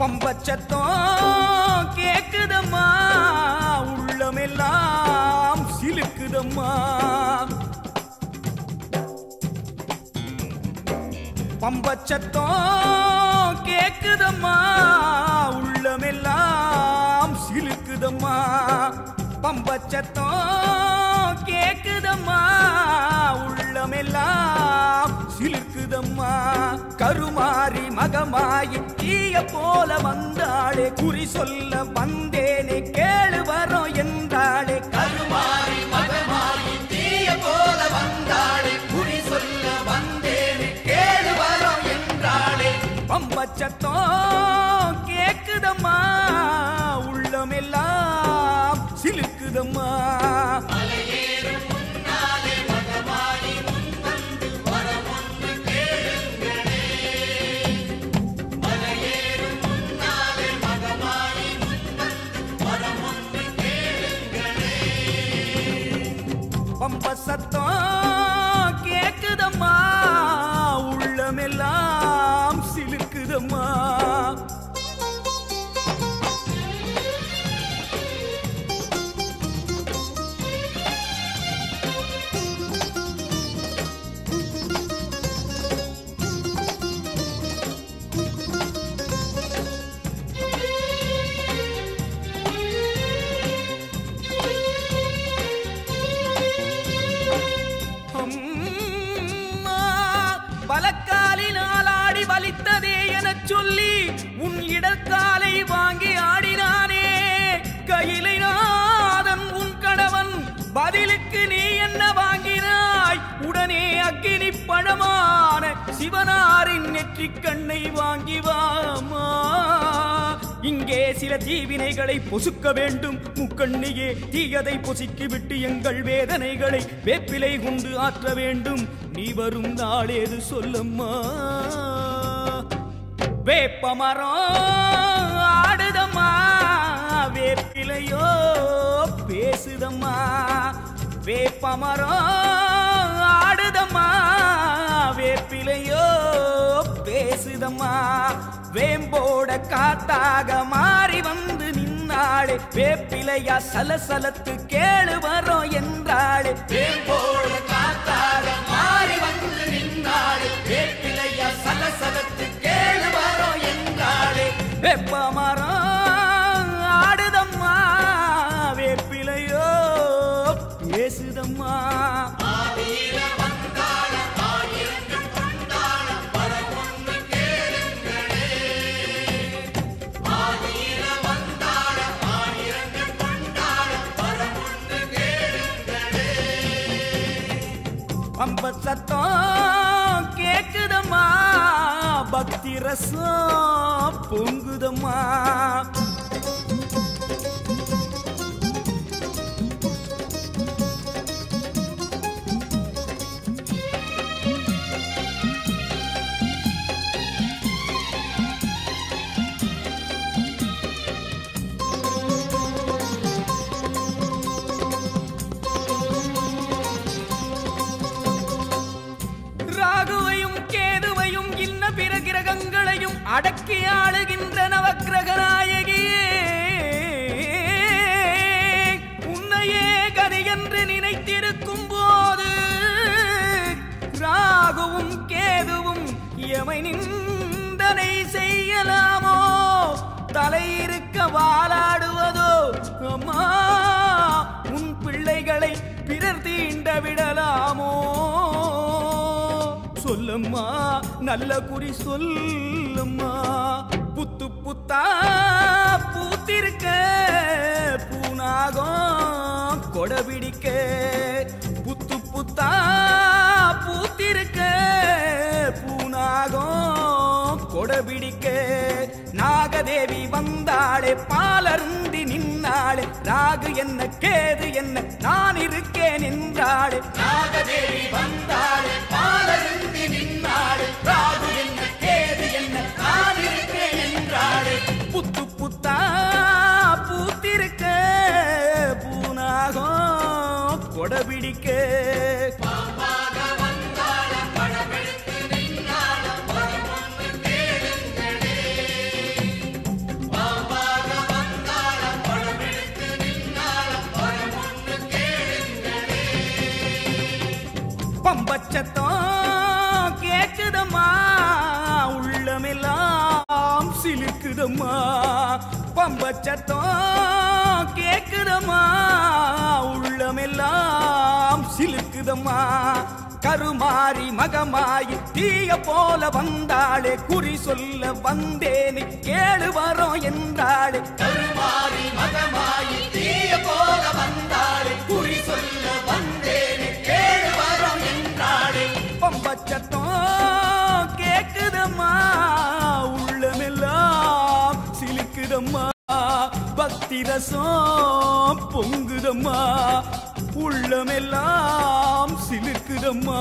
பம்பச்சத்தம் கேக்குதம்மா உள்ளமெல்லாம் சிலுக்குதம்மா பம்பச்சத்தம் கேக்குதம்மா உள்ளமெல்லாம் சிலுக்குதம்மா பம்பச்சத்தம் கேக்குதம்மா உள்ளமெல்லாம் சிலுக்குதம்மா கருமாறி மகமாயி தீய போல வந்தாளே குறி சொல்ல வந்தேனே கேளு வரோம் என்றாளே கருமாறி மகமாயி தீய போல வந்தாளே குறி சொல்ல வந்தேனே கேளு வரோம் என்றாளே பம்பச்சத்தம் கேக்குதம்மா உள்ளமெல்லாம் சிலுக்குதம்மா பம்ப சத்தம் கேக்குதம்மா உள்ளமெல்லாம் சிலுக்குதம்மா பலக்காலினால் ஆடி வலித்ததே எனச் சொல்லி உன் இடக்காலை வாங்கி ஆடினானே கையிலை நாதன் உன் கணவன் பதிலுக்கு நீ என்ன வாங்கினாய் உடனே அக்கினி பழமான சிவனாரின் நெற்றிக் கண்ணை வாங்கி வாமா இங்கே சில தீவினைகளை பொசுக்க வேண்டும் முக்கண்ணியே தீயதை பொசுக்கி விட்டு எங்கள் வேதனைகளை வேப்பிலை கொண்டு ஆற்ற வேண்டும் நீ வரும் நாளேது சொல்லம்மா வேப்பமரம் ஆடுதம்மா வேப்பிலையோ பேசுதம்மா வேப்பமரம் ஆடுதம்மா வேப்பிலையோ பேசுதம்மா வேம்போட காத்தாக மாறி வந்து நின்னாளே வேப்பிலையா சலசலத்து கேளு வரோம் என்றாளே வேம்போட காத்தாக மாறி வந்து நின்னாளே வேப்பிலையா சலசலத்து கேளு வரோம் என்றாளே வேப்பமரம் ஆடுதம்மா வேப்பிலையோ பேசுதம்மா பம்ப சத்தம் கேக்குதம்மா பக்தி ரசம் பொங்குதம்மா கிரகங்களையும் அடக்கி ஆளுகின்ற நவக்கிரகநாயகியே உன்னையே கதி என்று நினைத்திருக்கும் போது ராகுவும் கேதுவும் எமை நிந்தனை செய்யலாமோ தலையிருக்க வாளாடுவதோ அம்மா உன் பிள்ளைகளை பிறர் தீண்ட விடலாமோ சொல்லம்மா நல்ல குறி சொல்லம்மா புத்து புத்தா பூத்திருக்க பூனாகம் கொடபிடிக்க புத்து புத்தா பூத்திருக்க பூனாகம் கொடபிடிக்க நாகதேவி வந்தாளே பாலருந்தி நின்னாளே ராகு என்ன கேது என்ன நான் இருக்கேன் என்றாளே நாகதேவி வந்தாளே பாலருந்தி நின்னாளே ராகு என்ன கேது என்ன நான் இருக்கேன் என்றாளே புத்து புத்தா பூத்திருக்க பூனாகம் கொடபிடிக்க சிலுக்குதம்மா பம்பச்சத்தம் கேக்குதம்மா உள்ளமெல்லாம் சிலுக்குதம்மா கருமாறி மகமாயி தீய போல வந்தாளே குறி சொல்ல வந்தேனே கேளு வரோம் என்றாளே கருமாறி மகமாயி தீய போல வந்தாளே குறி சொல்ல வந்தேனே கேளு வரோம் என்றாளே பம்பச்சத்தம் கேக்குதம்மா உள்ளமெல்லாம் சிலுக்குதம்மா பக்தி ரசம் பொங்குதம்மா உள்ளமெல்லாம் சிலுக்குதம்மா.